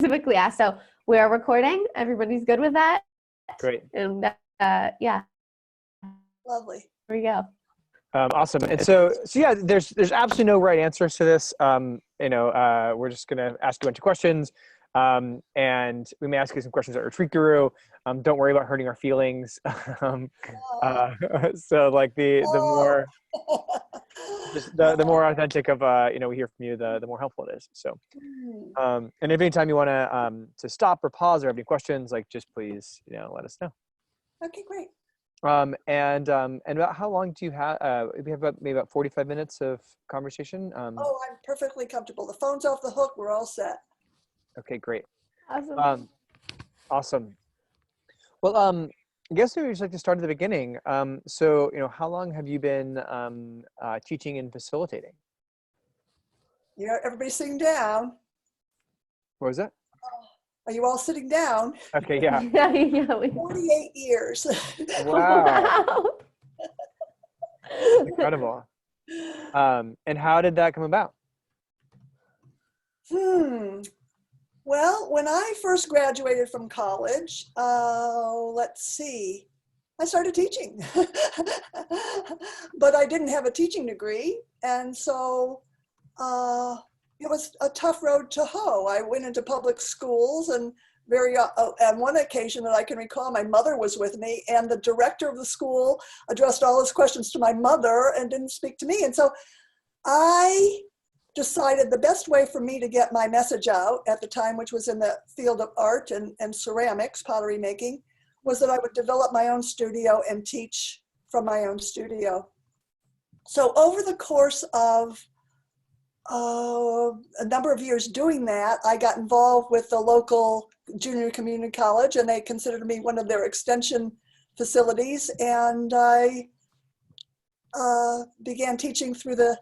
specifically asked. So we are recording. Everybody's good with that? Great. And yeah, Lovely. here we go. Awesome. And so yeah, there's absolutely no right answers to this. We're just going to ask you a bunch of questions. And we may ask you some questions at Retreat Guru. Don't worry about hurting our feelings. So like the more just the more authentic of we hear from you, the more helpful it is. So and if anytime you want to stop or pause or have any questions, like just please let us know. Okay, great. And about how long do you have? We have maybe about 45 minutes of conversation. I'm perfectly comfortable. The phone's off the hook. We're all set. Okay, great. Awesome. Awesome. Well, I guess we would just like to start at the beginning. So, how long have you been teaching and facilitating? Everybody's sitting down. What was that? Are you all sitting down? Okay, yeah. Yeah. 48 years. Wow. Incredible. And how did that come about? Well, when I first graduated from college, let's see, I started teaching. But I didn't have a teaching degree. And so it was a tough road to hoe. I went into public schools, and on one occasion that I can recall, my mother was with me, and the director of the school addressed all his questions to my mother and didn't speak to me. And so I decided the best way for me to get my message out at the time, which was in the field of art and ceramics, pottery making, was that I would develop my own studio and teach from my own studio. So over the course of a number of years doing that, I got involved with the local junior community college, and they considered me one of their extension facilities. And I began teaching through the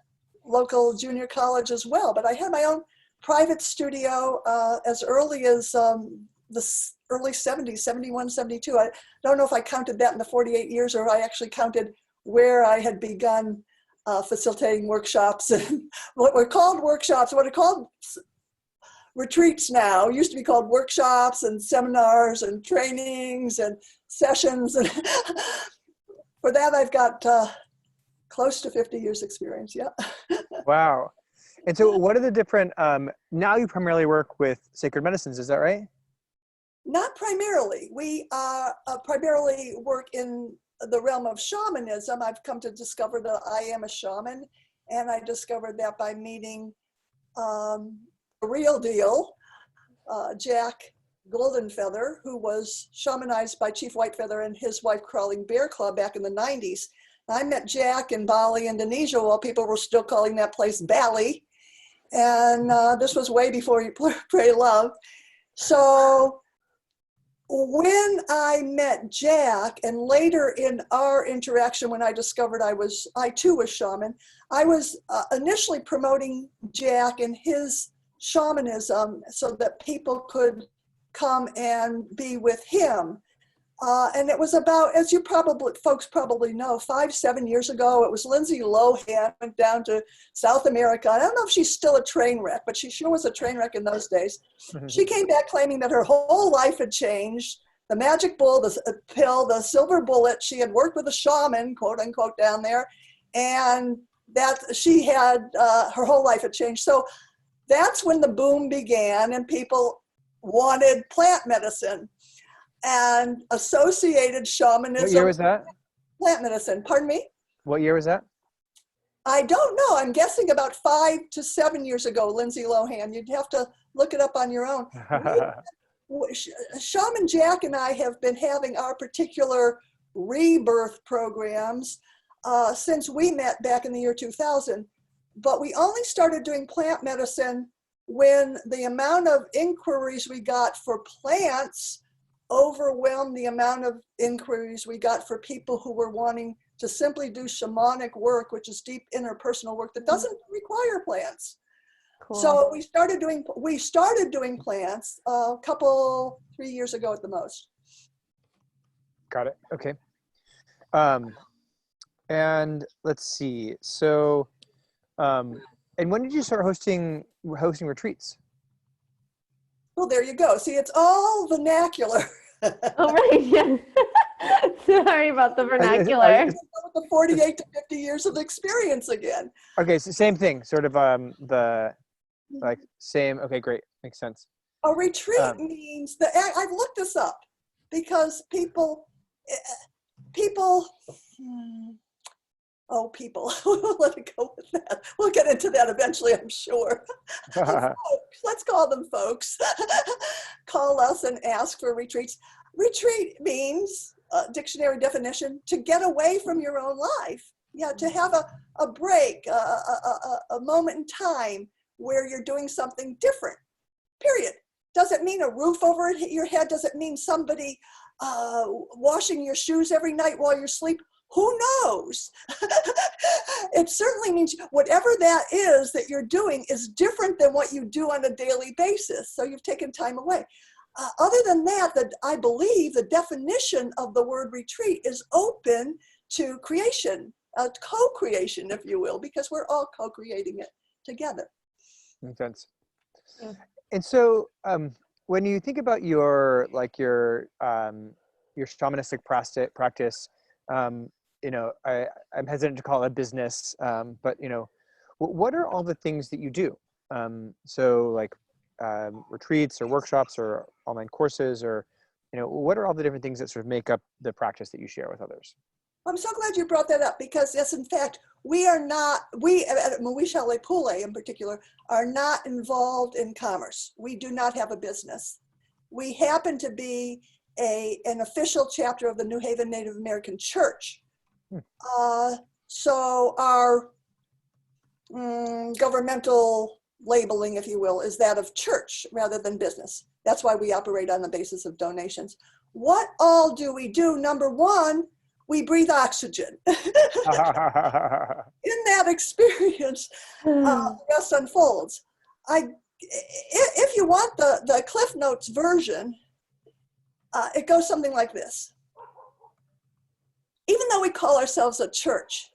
local junior college as well. But I had my own private studio as early as the early 70s, 71, 72. I don't know if I counted that in the 48 years or I actually counted where I had begun facilitating workshops, and what were called workshops, what are called retreats now, used to be called workshops and seminars and trainings and sessions. And for that, I've got close to 50 years experience. Yeah. Wow. And so what are the different, now you primarily work with sacred medicines, is that right? Not primarily. We primarily work in the realm of shamanism. I've come to discover that I am a shaman, and I discovered that by meeting the real deal, Jack Goldenfeather, who was shamanized by Chief Whitefeather and his wife Crawling Bear Club back in the 90s. I met Jack in Bali, Indonesia, while people were still calling that place Bali. And this was way before you pray love. So when I met Jack, and later in our interaction when I discovered I too was shaman, I was initially promoting Jack and his shamanism so that people could come and be with him. And it was about, as folks probably know, 5-7 years ago, it was Lindsay Lohan went down to South America. I don't know if she's still a train wreck, but she sure was a train wreck in those days. She came back claiming that her whole life had changed. The magic bull, the pill, the silver bullet. She had worked with a shaman, quote unquote, down there, and that she had her whole life had changed. So that's when the boom began, and people wanted plant medicine. And associated shamanism. What year was that? Plant medicine, pardon me? What year was that? I don't know. I'm guessing about 5 to 7 years ago, Lindsay Lohan. You'd have to look it up on your own. Shaman Jack and I have been having our particular rebirth programs since we met back in the year 2000. But we only started doing plant medicine when the amount of inquiries we got for plants overwhelmed the amount of inquiries we got for people who were wanting to simply do shamanic work, which is deep interpersonal work that doesn't require plants. Cool. So we started doing plants a couple, 3 years ago at the most. Got it. Okay. And let's see. So, and when did you start hosting retreats? Well, there you go. See, it's all vernacular. Oh, right. Yeah. Sorry about the vernacular. With the 48 to 50 years of experience again. Okay, so same thing, sort of the like same. Okay, great, makes sense. A retreat means that I've looked this up because people, we'll let it go with that. We'll get into that eventually, I'm sure. Folks, let's call them folks. Call us and ask for retreats. Retreat means, dictionary definition, to get away from your own life. Yeah, to have a break, a moment in time where you're doing something different, period. Does it mean a roof over your head? Does it mean somebody washing your shoes every night while you're asleep? Who knows? It certainly means whatever that is that you're doing is different than what you do on a daily basis. So you've taken time away. Other than that, I believe the definition of the word retreat is open to creation, co-creation, if you will, because we're all co-creating it together. Makes sense. Yeah. And so, when you think about your shamanistic practice, I'm hesitant to call it a business, but what are all the things that you do? So like retreats or workshops or online courses, or what are all the different things that sort of make up the practice that you share with others? I'm so glad you brought that up because yes, in fact, we at Muaisa Pule in particular are not involved in commerce. We do not have a business. We happen to be an official chapter of the New Haven Native American Church. So our governmental labeling, if you will, is that of church rather than business. That's why we operate on the basis of donations. What all do we do? Number one, we breathe oxygen. In that experience, the rest unfolds. If you want the Cliff Notes version, it goes something like this. Even though we call ourselves a church,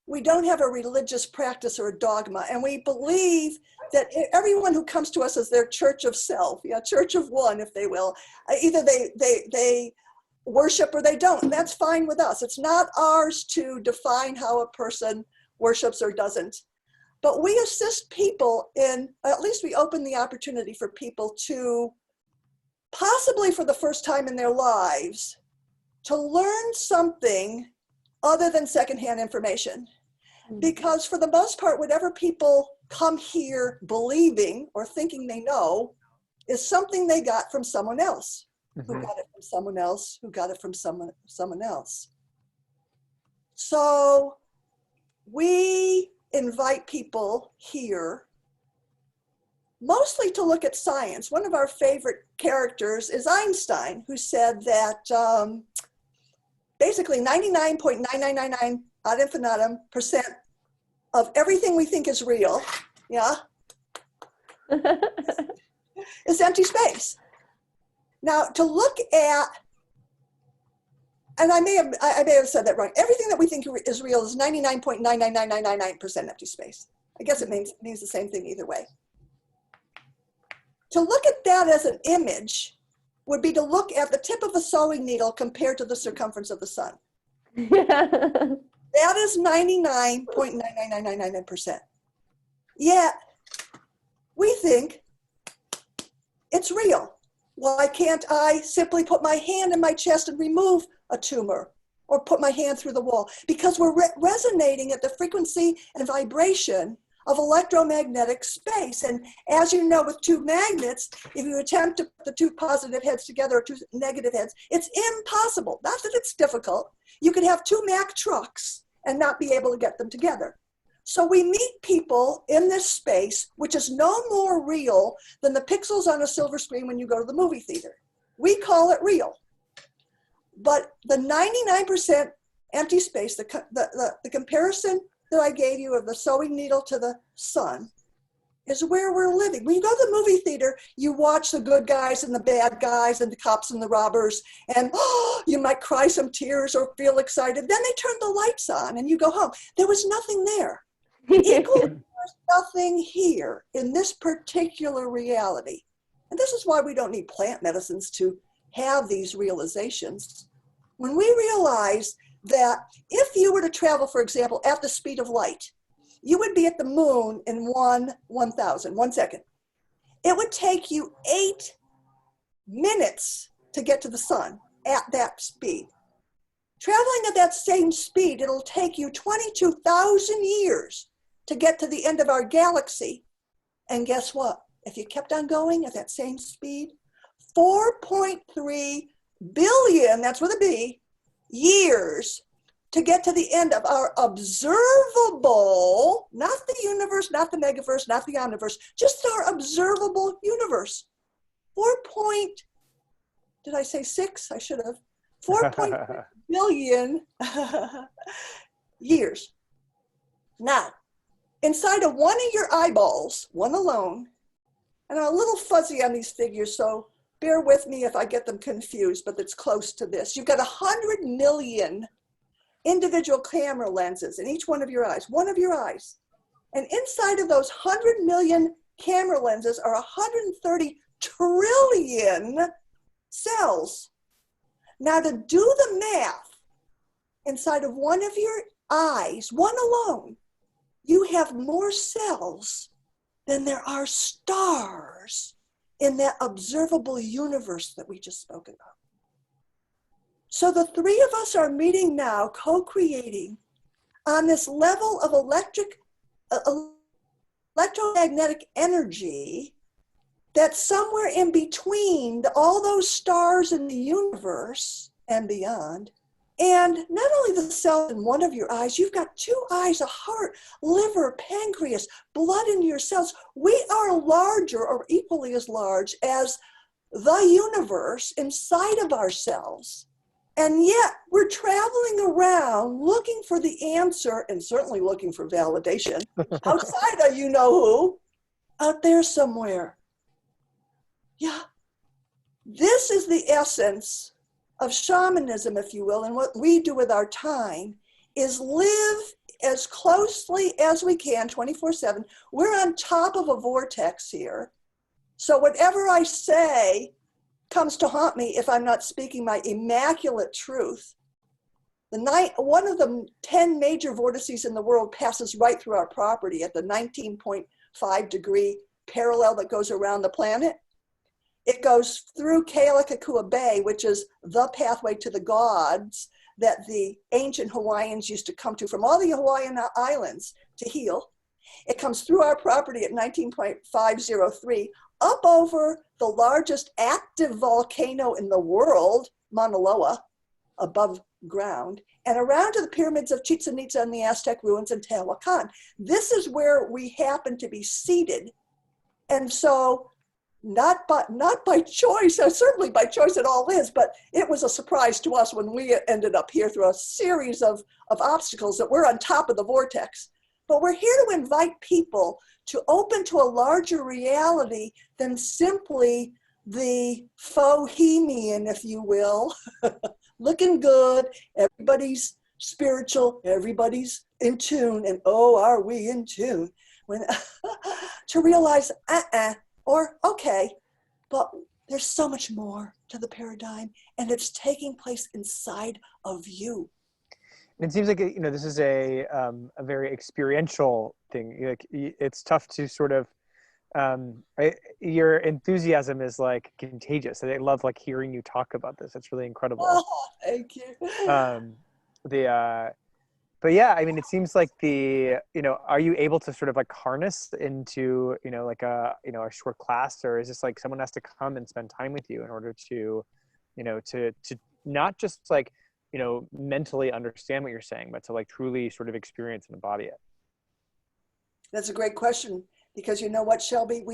we don't have a religious practice or a dogma, and we believe that everyone who comes to us is their church of self, church of one, if they will. Either they worship or they don't, and that's fine with us. It's not ours to define how a person worships or doesn't. But we assist people at least we open the opportunity for people to, possibly for the first time in their lives, to learn something other than secondhand information. Because for the most part, whatever people come here believing or thinking they know is something they got from someone else, who got it from someone else, who got it from someone else. So we invite people here mostly to look at science. One of our favorite characters is Einstein, who said that basically 99.9999 ad infinitum % of everything we think is real, is empty space. Now, to look at, and I may have said that wrong. Everything that we think is real is 99.999999% empty space. I guess it means the same thing either way. To look at that as an image would be to look at the tip of a sewing needle compared to the circumference of the sun. That is 99.999999%. Yet, we think it's real. Why can't I simply put my hand in my chest and remove a tumor or put my hand through the wall? Because we're resonating at the frequency and vibration of electromagnetic space. And as you know, with two magnets, if you attempt to put the two positive heads together or two negative heads, it's impossible. Not that it's difficult. You could have two Mack trucks and not be able to get them together. So we meet people in this space, which is no more real than the pixels on a silver screen when you go to the movie theater. We call it real. But the 99% empty space, the comparison that I gave you of the sewing needle to the sun, is where we're living. When you go to the movie theater, you watch the good guys and the bad guys and the cops and the robbers, and you might cry some tears or feel excited. Then they turn the lights on and you go home. There was nothing there. Equally, there's nothing here in this particular reality. And this is why we don't need plant medicines to have these realizations. When we realize that if you were to travel, for example, at the speed of light, you would be at the moon in 1 second. It would take you 8 minutes to get to the sun at that speed. Traveling at that same speed, it'll take you 22,000 years to get to the end of our galaxy. And guess what? If you kept on going at that same speed, 4.3 billion, that's with a B, years to get to the end of our observable, not the universe, not the megaverse, not the omniverse, just our observable universe. 6? I should have. 4.3 billion years. Now, inside of one of your eyeballs, one alone, and I'm a little fuzzy on these figures, so bear with me if I get them confused, but it's close to this. You've got 100 million individual camera lenses in each one of your eyes, And inside of those 100 million camera lenses are 130 trillion cells. Now to do the math, inside of one of your eyes, one alone, you have more cells than there are stars in that observable universe that we just spoke about. So the three of us are meeting now, co-creating on this level of electromagnetic energy that's somewhere in between all those stars in the universe and beyond. And not only the cells in one of your eyes, you've got 2 eyes, a heart, liver, pancreas, blood in your cells. We are larger or equally as large as the universe inside of ourselves. And yet we're traveling around looking for the answer and certainly looking for validation outside of you know who, out there somewhere. Yeah, this is the essence of shamanism, if you will, and what we do with our time is live as closely as we can 24/7. We're on top of a vortex here. So whatever I say comes to haunt me if I'm not speaking my immaculate truth. One of the 10 major vortices in the world passes right through our property at the 19.5 degree parallel that goes around the planet. It goes through Kealakekua Bay, which is the pathway to the gods that the ancient Hawaiians used to come to from all the Hawaiian islands to heal. It comes through our property at 19.503, up over the largest active volcano in the world, Mauna Loa, above ground, and around to the pyramids of Chichen Itza and the Aztec ruins in Teotihuacan. This is where we happen to be seated. And so not by choice, certainly by choice it all is, but it was a surprise to us when we ended up here through a series of obstacles that we're on top of the vortex. But we're here to invite people to open to a larger reality than simply the bohemian, if you will, looking good, everybody's spiritual, everybody's in tune, and oh, are we in tune? When to realize, or okay, but there's so much more to the paradigm, and it's taking place inside of you. And it seems like this is a very experiential thing. Like it's tough to sort of your enthusiasm is like contagious. And I love like hearing you talk about this. It's really incredible. Oh, thank you. But yeah, I mean, it seems like are you able to sort of like harness into, like a short class, or is this like someone has to come and spend time with you in order to, to not just like, mentally understand what you're saying, but to like truly sort of experience and embody it? That's a great question, because you know what, Shelby,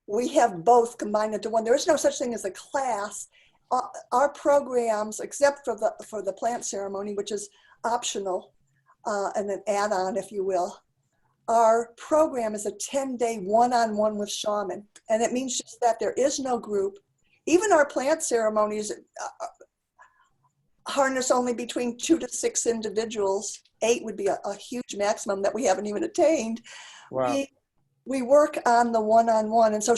we have both combined into one. There is no such thing as a class. Our programs, except for the plant ceremony, which is optional, and an add-on, if you will. Our program is a 10-day one-on-one with shaman. And it means just that there is no group. Even our plant ceremonies harness only between 2 to 6 individuals. 8 would be a huge maximum that we haven't even attained. Wow. we work on the one-on-one. And so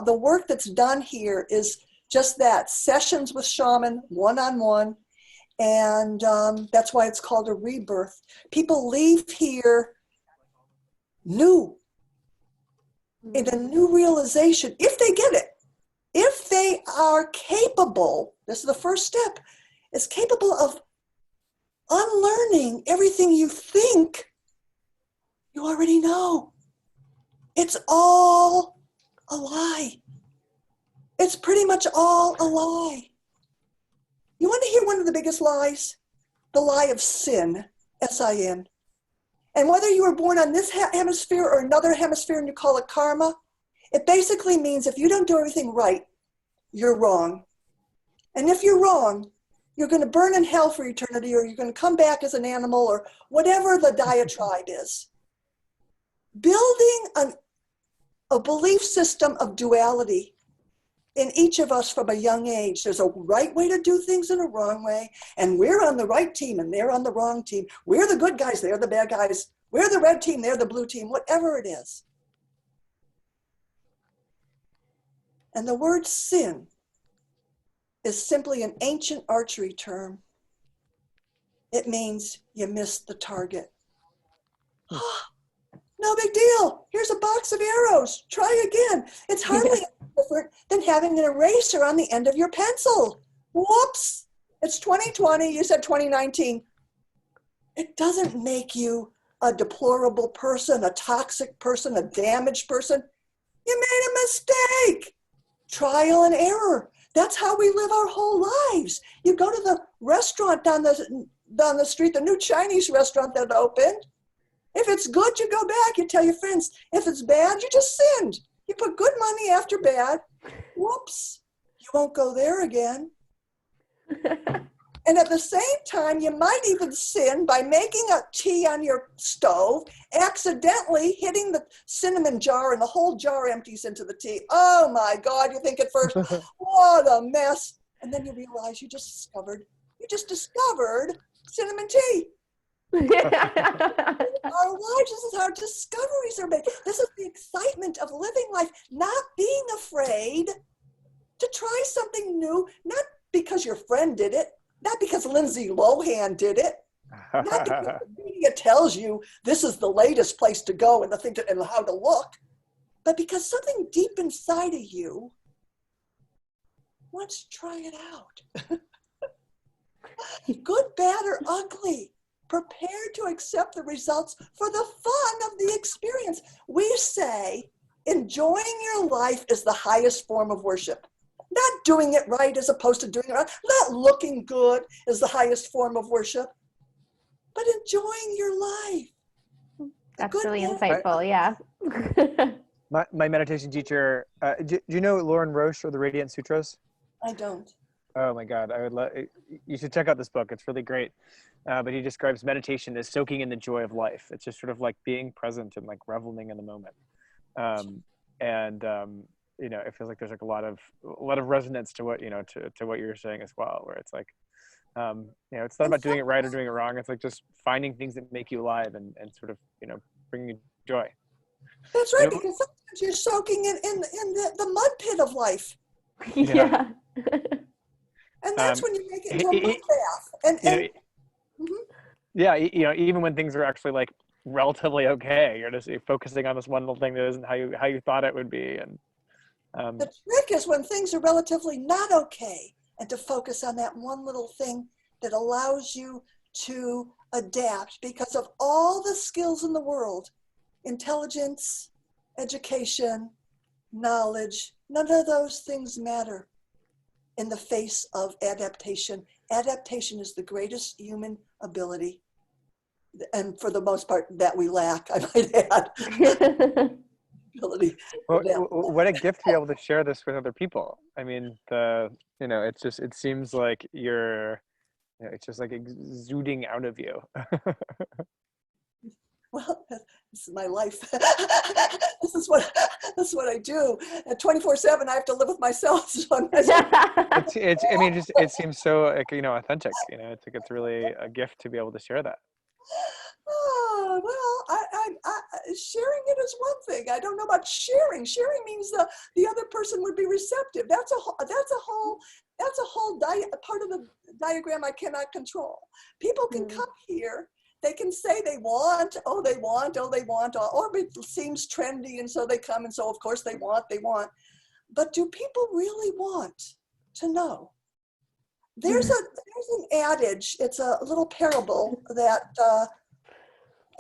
the work that's done here is just that, sessions with shaman, one-on-one. And that's why it's called a rebirth. People leave here new, in a new realization, if they get it. If they are capable, this is the first step, is capable of unlearning everything you think you already know. It's all a lie. It's pretty much all a lie. You want to hear one of the biggest lies? The lie of sin, S-I-N. And whether you were born on this hemisphere or another hemisphere and you call it karma, it basically means if you don't do everything right, you're wrong. And if you're wrong, you're going to burn in hell for eternity, or you're going to come back as an animal, or whatever the diatribe is. Building a belief system of duality in each of us from a young age. There's a right way to do things and a wrong way, and we're on the right team and they're on the wrong team. We're the good guys, they're the bad guys. We're the red team, they're the blue team, whatever it is. And the word sin is simply an ancient archery term. It means you missed the target. No big deal. Here's a box of arrows. Try again. It's hardly different than having an eraser on the end of your pencil. Whoops. It's 2020. You said 2019. It doesn't make you a deplorable person, a toxic person, a damaged person. You made a mistake. Trial and error. That's how we live our whole lives. You go to the restaurant down the street, the new Chinese restaurant that opened. If it's good, you go back. You tell your friends. If it's bad, you just sinned. You put good money after bad. Whoops. You won't go there again. And at the same time, you might even sin by making a tea on your stove, accidentally hitting the cinnamon jar, and the whole jar empties into the tea. Oh my God, you think at first, what a mess. And then you realize you just discovered cinnamon tea. Our lives, this is how discoveries are made. This is the excitement of living life, not being afraid to try something new, not because your friend did it, not because Lindsay Lohan did it, not because the media tells you this is the latest place to go and and how to look, but because something deep inside of you wants to try it out. Good, bad, or ugly. Prepared to accept the results for the fun of the experience. We say enjoying your life is the highest form of worship. Not doing it right as opposed to doing it right. Not looking good is the highest form of worship. But enjoying your life. That's really insightful, yeah. My meditation teacher, do you know Lauren Roche or the Radiant Sutras? I don't. Oh my God, you should check out this book. It's really great. But he describes meditation as soaking in the joy of life. It's just sort of like being present and like reveling in the moment. You know, it feels like there's like a lot of resonance to what, you know, to what you're saying as well, where it's like, you know, it's not about doing it right or doing it wrong. It's like just finding things that make you alive and sort of, you know, bringing you joy. That's right, because sometimes you're soaking in the mud pit of life. Yeah. And that's when you make it into a mud bath. Yeah, you know, even when things are actually like relatively okay, you're focusing on this one little thing that isn't how you thought it would be. And the trick is when things are relatively not okay, and to focus on that one little thing that allows you to adapt, because of all the skills in the world, intelligence, education, knowledge, none of those things matter in the face of adaptation. Adaptation is the greatest human ability, and for the most part that we lack, I might add. Ability. Well, what a gift to be able to share this with other people. I mean, you know, it seems like it's just like exuding out of you. Well, this is my life. This is what I do. At 24/7, I have to live with myself. So it seems so, like, you know, authentic. You know, it's really a gift to be able to share that. Oh, well, sharing it is one thing. I don't know about sharing. Sharing means the other person would be receptive. That's a whole part of the diagram I cannot control. People can come here. They can say they want, or it seems trendy, and so they come, and so of course they want. But do people really want to know? There's an adage. It's a little parable that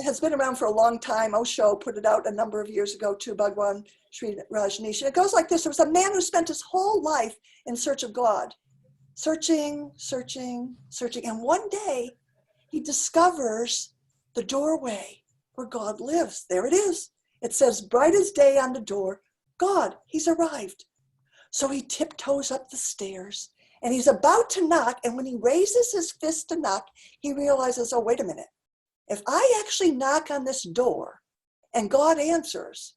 has been around for a long time. Osho put it out a number of years ago too, Bhagwan Sri Rajneesh. And it goes like this. There was a man who spent his whole life in search of God, searching. And one day he discovers the doorway where God lives. There it is. It says bright as day on the door, God, he's arrived. So he tiptoes up the stairs and he's about to knock. And when he raises his fist to knock, he realizes, oh, wait a minute. If I actually knock on this door and God answers,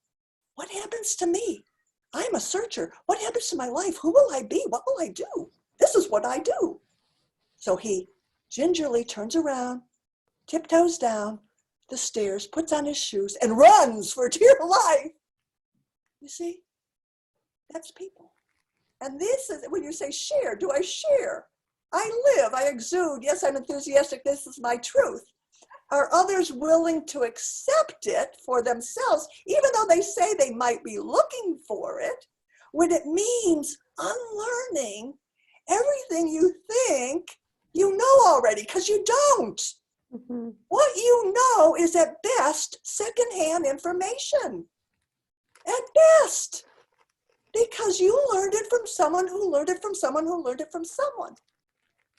what happens to me? I'm a searcher. What happens to my life? Who will I be? What will I do? This is what I do. So he gingerly turns around, tiptoes down the stairs, puts on his shoes, and runs for dear life. You see, that's people. And this is when you say share. Do I share? I live, I exude. Yes, I'm enthusiastic. This is my truth. Are others willing to accept it for themselves, even though they say they might be looking for it, when it means unlearning everything you think you know already, because you don't. Mm-hmm. What you know is at best secondhand information. At best. Because you learned it from someone who learned it from someone who learned it from someone.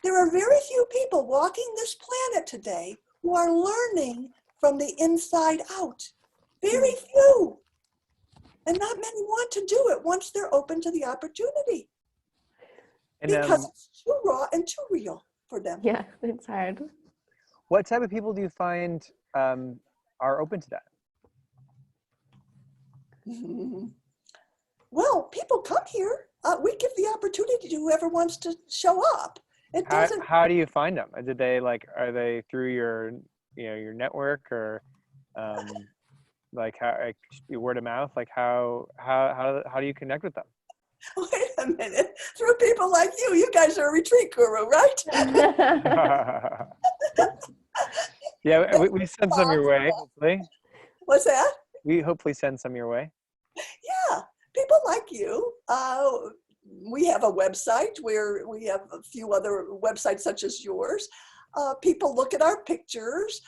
There are very few people walking this planet today who are learning from the inside out. Very few. And not many want to do it once they're open to the opportunity. And, because it's too raw and too real for them. Yeah, it's hard. what type of people do you find are open to that? Well, people come here. We give the opportunity to whoever wants to show up. It doesn't. How do you find them? Are they through your network, or like word of mouth? Like how do you connect with them? Wait a minute. Through people like you. You guys are a retreat guru, right? Yeah, we send some your way, hopefully. What's that? We hopefully send some your way. Yeah, people like you. We have a website where we have a few other websites such as yours. People look at our pictures.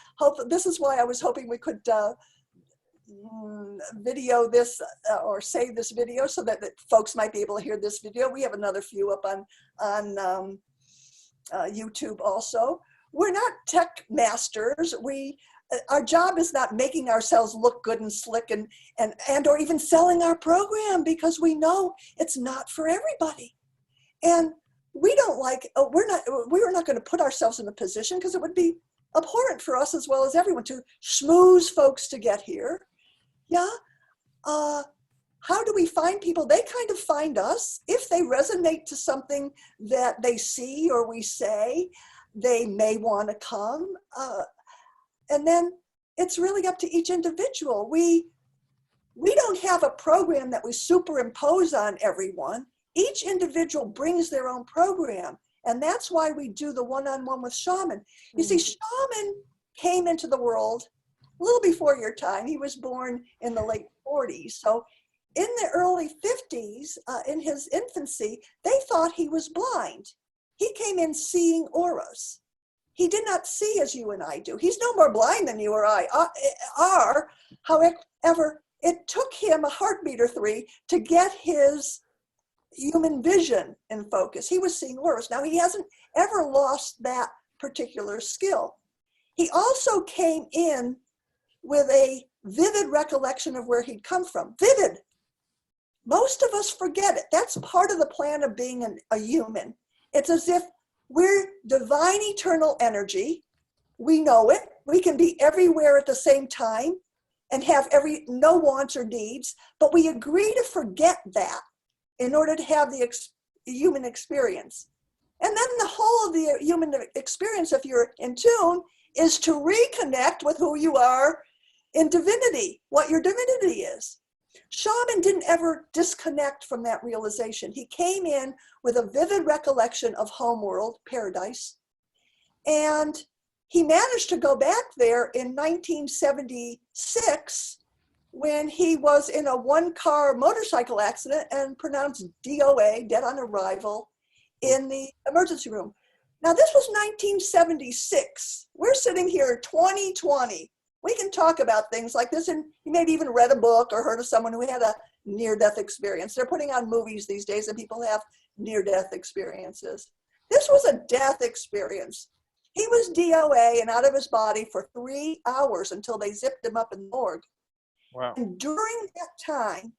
This is why I was hoping we could video this or save this video so that folks might be able to hear this video. We have another few up on YouTube also. We're not tech masters. Our job is not making ourselves look good and slick and or even selling our program, because we know it's not for everybody. And we don't we're not going to put ourselves in a position, because it would be abhorrent for us as well as everyone to schmooze folks to get here. Yeah. How do we find people? They kind of find us. If they resonate to something that they see or we say, they may want to come. And then it's really up to each individual. We don't have a program that we superimpose on everyone. Each individual brings their own program. And that's why we do the one-on-one with shaman. You see, shaman came into the world a little before your time. He was born in the late 40s. So in the early 50s, in his infancy, they thought he was blind. He came in seeing auras. He did not see as you and I do. He's no more blind than you or I are. However, it took him a heartbeat or three to get his human vision in focus. He was seeing auras. Now, he hasn't ever lost that particular skill. He also came in with a vivid recollection of where he'd come from. Vivid. Most of us forget it. That's part of the plan of being a human. It's as if we're divine eternal energy. We know it. We can be everywhere at the same time and have no wants or needs, but we agree to forget that in order to have the human experience. And then the whole of the human experience, if you're in tune, is to reconnect with who you are in divinity, what your divinity is. Shaman didn't ever disconnect from that realization. He came in with a vivid recollection of homeworld, paradise, and he managed to go back there in 1976 when he was in a one-car motorcycle accident and pronounced DOA, dead on arrival, in the emergency room. Now, this was 1976. We're sitting here 2020. We can talk about things like this, and you maybe even read a book or heard of someone who had a near-death experience. They're putting on movies these days, and people have near-death experiences. This was a death experience. He was DOA and out of his body for 3 hours until they zipped him up in the morgue. Wow. And during that time,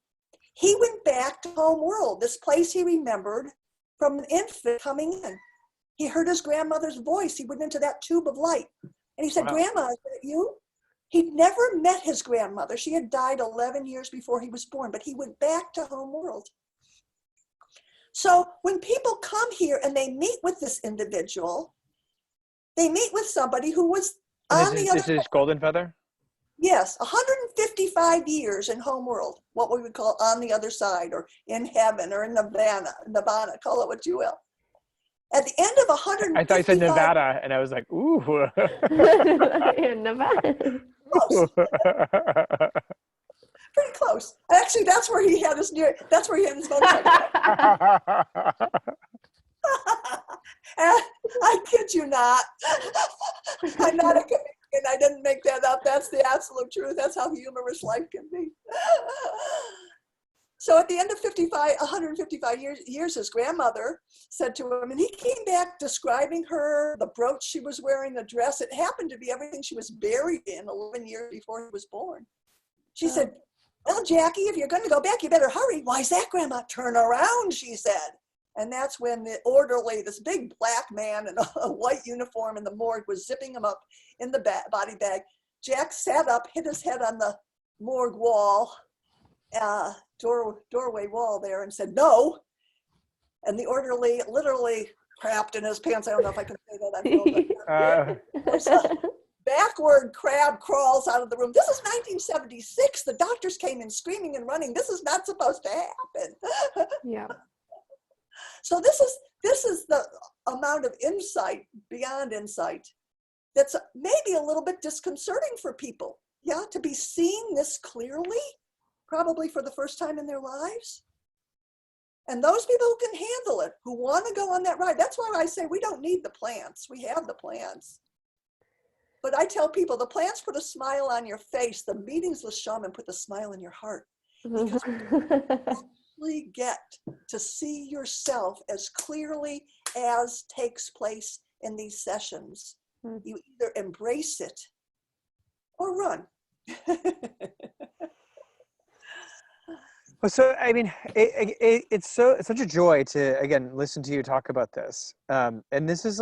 he went back to home world, this place he remembered from an infant coming in. He heard his grandmother's voice. He went into that tube of light. And he said, Wow. Grandma, is that you? He'd never met his grandmother. She had died 11 years before he was born, but he went back to home world. So when people come here and they meet with this individual, they meet with somebody who was on the other side. This is Golden Feather? Yes, 155 years in home world, what we would call on the other side or in heaven or in Nirvana, call it what you will. At the end of 155 I thought you said Nevada, and I was like, ooh. In Nevada. close, pretty close. Actually, that's where he had his motorcycle. I kid you not. I'm not a comedian. I didn't make that up. That's the absolute truth. That's how humorous life can be. So at the end of 155 years, his grandmother said to him, and he came back describing her, the brooch she was wearing, the dress. It happened to be everything she was buried in 11 years before he was born. She said, well, Jackie, if you're going to go back, you better hurry. Why's that, Grandma? Turn around, she said. And that's when the orderly, this big black man in a white uniform in the morgue, was zipping him up in the body bag. Jack sat up, hit his head on the morgue wall, doorway wall there, and said, no. And the orderly literally crapped in his pants. I don't know if I can say that. Backward crab crawls out of the room. This is 1976. The doctors came in screaming and running. This is not supposed to happen. Yeah. So this is the amount of insight beyond insight that's maybe a little bit disconcerting for people. Yeah, to be seeing this clearly, probably for the first time in their lives. And those people who can handle it, who want to go on that ride, that's why I say we don't need the plants. We have the plants. But I tell people the plants put a smile on your face. The meetings with shaman put the smile in your heart. Because you get to see yourself as clearly as takes place in these sessions. You either embrace it or run. So, I mean, it's such a joy to, again, listen to you talk about this. And this is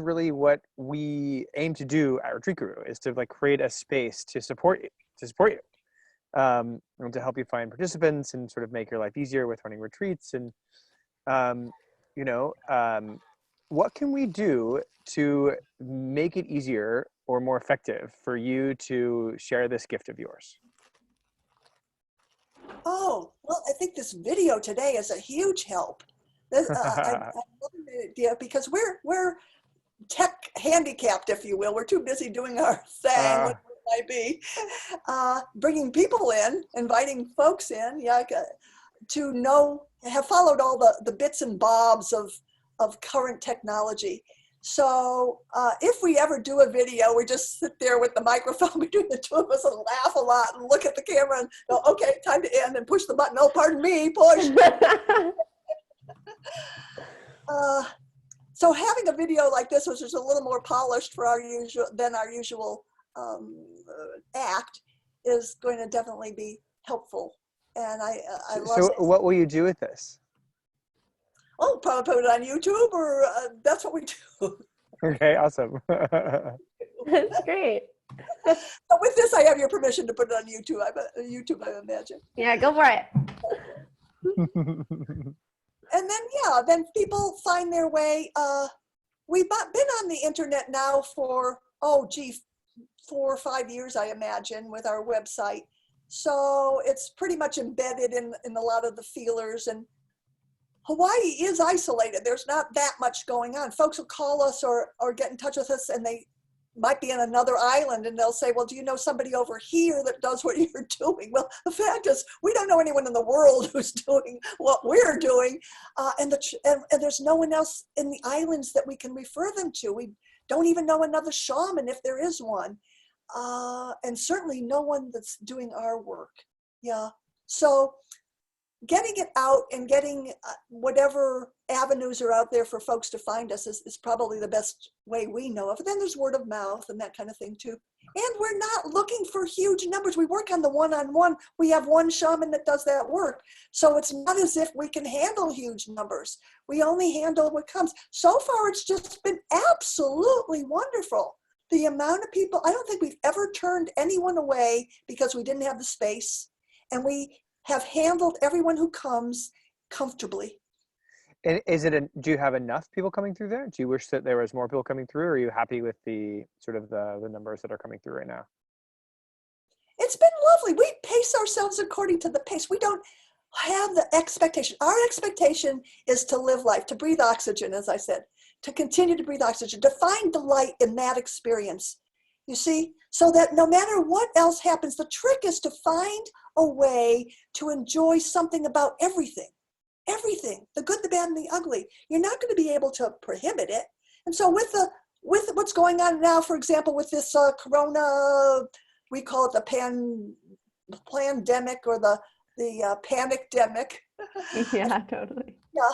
really what we aim to do at Retreat Guru, is to like create a space to support you, and to help you find participants and sort of make your life easier with running retreats. And, what can we do to make it easier or more effective for you to share this gift of yours? Oh, well, I think this video today is a huge help. I love the idea because we're tech handicapped, if you will. We're too busy doing our thing, whatever it might be, bringing people in, inviting folks in, to have followed all the bits and bobs of current technology. So if we ever do a video, we just sit there with the microphone between the two of us and laugh a lot and look at the camera and go, okay, time to end, and push the button. Oh, pardon me, push. So having a video like this, which is a little more polished for our usual act, is going to definitely be helpful. And I love it. So what will you do with this? Oh, probably put it on YouTube, or that's what we do. Okay, awesome. That's great. But with this, I have your permission to put it on YouTube. I imagine. Yeah, go for it. And then people find their way. We've been on the internet now for 4 or 5 years, I imagine, with our website. So it's pretty much embedded in a lot of the feelers. And Hawaii is isolated. There's not that much going on. Folks will call us or get in touch with us, and they might be in another island, and they'll say, well, do you know somebody over here that does what you're doing? Well, the fact is, we don't know anyone in the world who's doing what we're doing. And there's no one else in the islands that we can refer them to. We don't even know another shaman if there is one. And certainly no one that's doing our work. Yeah. So getting it out and getting whatever avenues are out there for folks to find us is probably the best way we know of. And then there's word of mouth and that kind of thing too. And we're not looking for huge numbers. We work on the one-on-one. We have one shaman that does that work. So it's not as if we can handle huge numbers. We only handle what comes. So far, it's just been absolutely wonderful. The amount of people, I don't think we've ever turned anyone away because we didn't have the space. And we have handled everyone who comes comfortably. And do you have enough people coming through there? Do you wish that there was more people coming through, or are you happy with the sort of the numbers that are coming through right now? It's been lovely. We pace ourselves according to the pace. We don't have the expectation. Our expectation is to live life, to breathe oxygen, as I said, to continue to breathe oxygen, to find delight in that experience. You see, so that no matter what else happens, the trick is to find a way to enjoy something about everything, the good, the bad, and the ugly. You're not going to be able to prohibit it. And so with what's going on now, for example, with this corona, we call it the pandemic or the panicdemic. Yeah, totally. Yeah,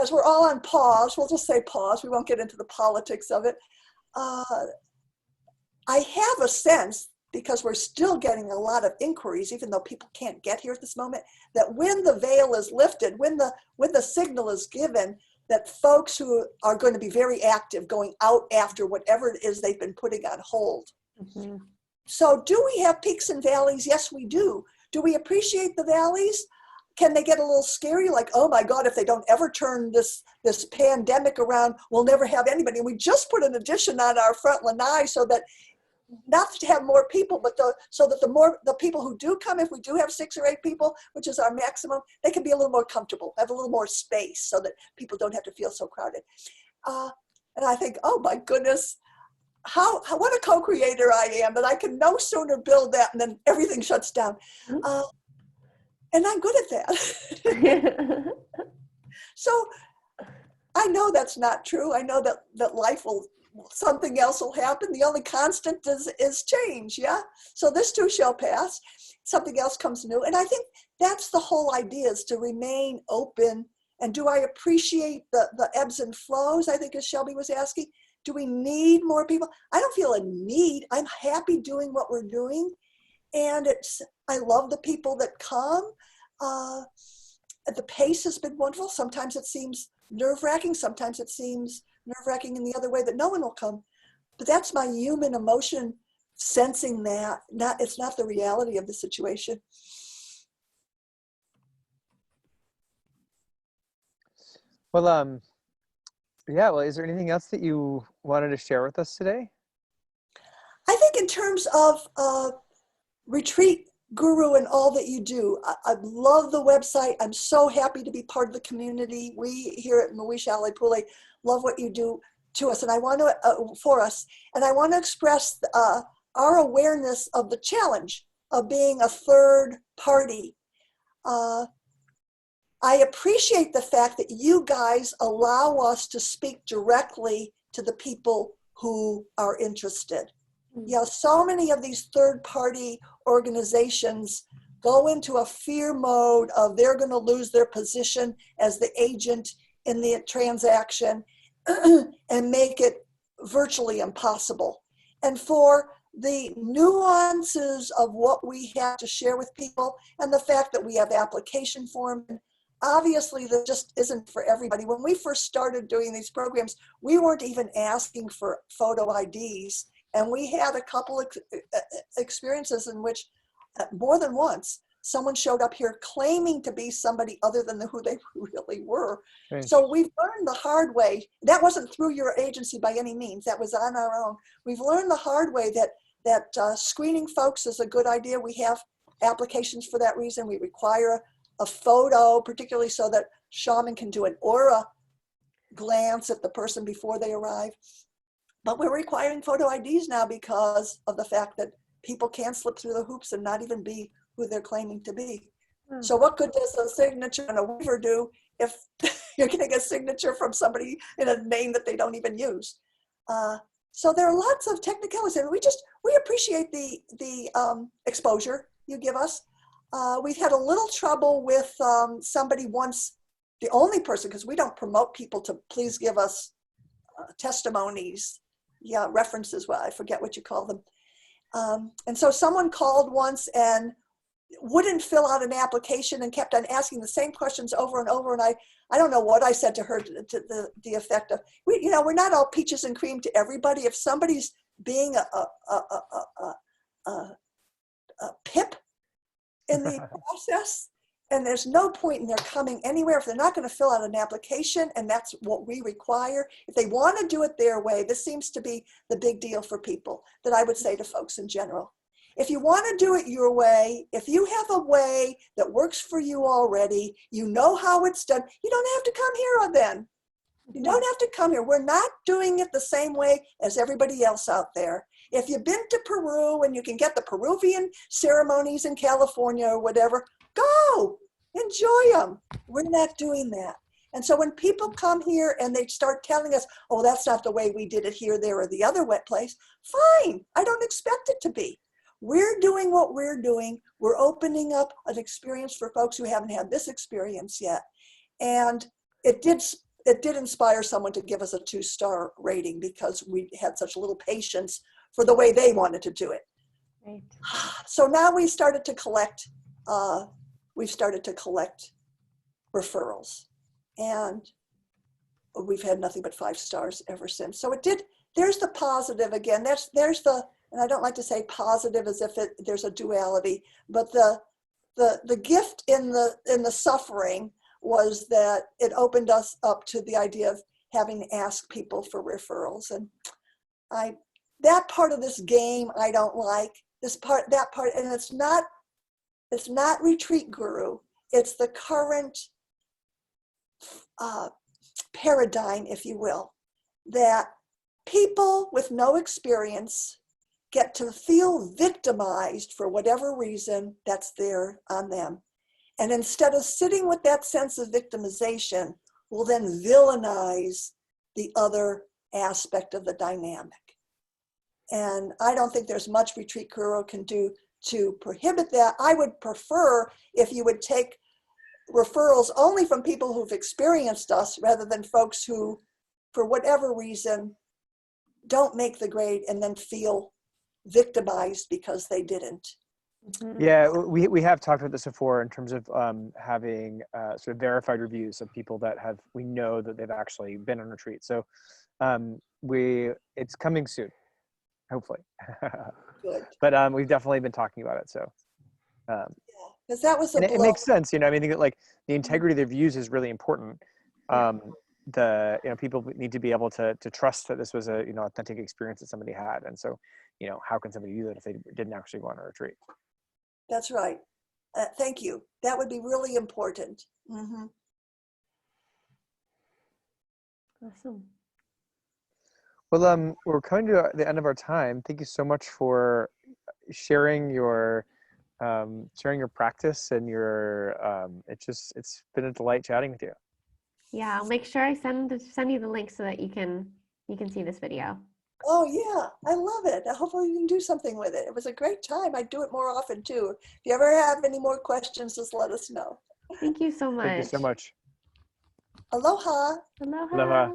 as we're all on pause, we'll just say pause. We won't get into the politics of it. I have a sense, because we're still getting a lot of inquiries, even though people can't get here at this moment, that when the veil is lifted, when the signal is given, that folks who are going to be very active going out after whatever it is they've been putting on hold. Mm-hmm. So do we have peaks and valleys? Yes, we do. Do we appreciate the valleys? Can they get a little scary? Like, oh my God, if they don't ever turn this pandemic around, we'll never have anybody. And we just put an addition on our front lanai so that not to have more people, but so that the people who do come, if we do have 6 or 8 people, which is our maximum, they can be a little more comfortable, have a little more space so that people don't have to feel so crowded. And I think, oh my goodness, what a co-creator I am, that I can no sooner build that and then everything shuts down. And I'm good at that. So I know that's not true. I know that life something else will happen. The only constant is change. Yeah. So this too shall pass. Something else comes new. And I think that's the whole idea, is to remain open. And do I appreciate the ebbs and flows? I think, as Shelby was asking, do we need more people? I don't feel a need. I'm happy doing what we're doing. And I love the people that come. The pace has been wonderful. Sometimes it seems nerve-wracking. Sometimes it seems nerve-wracking in the other way, that no one will come. But that's my human emotion, sensing that. It's not the reality of the situation. Well, yeah, well, is there anything else that you wanted to share with us today? I think in terms of Retreat Guru and all that you do, I love the website. I'm so happy to be part of the community. We here at Muaisa Pule love what you do to us, and I want to for us, and I want to express our awareness of the challenge of being a third party. I appreciate the fact that you guys allow us to speak directly to the people who are interested. Yeah, so many of these third-party organizations go into a fear mode of they're going to lose their position as the agent in the transaction and make it virtually impossible. And for the nuances of what we have to share with people, and the fact that we have application forms, obviously that just isn't for everybody. When we first started doing these programs, we weren't even asking for photo IDs. And we had a couple of experiences in which more than once, someone showed up here claiming to be somebody other than who they really were. Right. So we've learned the hard way. That wasn't through your agency by any means. That was on our own. We've learned the hard way that screening folks is a good idea. We have applications for that reason. We require a photo, particularly so that shaman can do an aura glance at the person before they arrive. But we're requiring photo IDs now because of the fact that people can slip through the hoops and not even be who they're claiming to be. So what good does a signature and a waiver do if you're getting a signature from somebody in a name that they don't even use? So there are lots of technicalities, and we appreciate the exposure you give us. We've had a little trouble with somebody once, the only person, because we don't promote people to please give us testimonies, references, well, I forget what you call them. And so someone called once and wouldn't fill out an application and kept on asking the same questions over and over. And I don't know what I said to her to the effect of, we're not all peaches and cream to everybody. If somebody's being a pip in the process, and there's no point in their coming anywhere if they're not going to fill out an application, and that's what we require. If they want to do it their way, this seems to be the big deal for people that I would say to folks in general. If you want to do it your way, if you have a way that works for you already, you know how it's done, you don't have to come here then. You don't have to come here. We're not doing it the same way as everybody else out there. If you've been to Peru and you can get the Peruvian ceremonies in California or whatever, go, enjoy them. We're not doing that. And so when people come here and they start telling us, oh, that's not the way we did it here, there, or the other wet place, fine. I don't expect it to be. We're doing what we're doing. We're opening up an experience for folks who haven't had this experience yet. And it did inspire someone to give us a 2-star rating because we had such little patience for the way they wanted to do it. Right. So now we started to collect, we've started to collect referrals, and we've had nothing but 5 stars ever since. So there's the positive again. There's the, and I don't like to say positive as if there's a duality, but the gift in the suffering was that it opened us up to the idea of having to ask people for referrals. And that part of this game I don't like. That part, and it's not retreat guru. It's the current paradigm, if you will, that people with no experience get to feel victimized for whatever reason that's there on them. And instead of sitting with that sense of victimization, will then villainize the other aspect of the dynamic. And I don't think there's much retreat guru can do to prohibit that. I would prefer if you would take referrals only from people who've experienced us rather than folks who, for whatever reason, don't make the grade and then feel victimized because they didn't. Yeah, we have talked about this before in terms of having sort of verified reviews of people that we know that they've actually been on retreat. So it's coming soon, hopefully. Good. But we've definitely been talking about it. So yeah, because that was it makes sense, I think that like the integrity of the reviews is really important. People need to be able to trust that this was a authentic experience that somebody had, and so how can somebody do that if they didn't actually go on a retreat? That's right. Thank you. That would be really important. Mm-hmm. Awesome. Well, we're coming to the end of our time. Thank you so much for sharing your practice and your. It's been a delight chatting with you. Yeah, I'll make sure I send you the link so that you can see this video. Oh yeah, I love it. Hopefully you can do something with it. It was a great time. I'd do it more often too. If you ever have any more questions, just let us know. Thank you so much. Thank you so much. Aloha. Aloha. Aloha.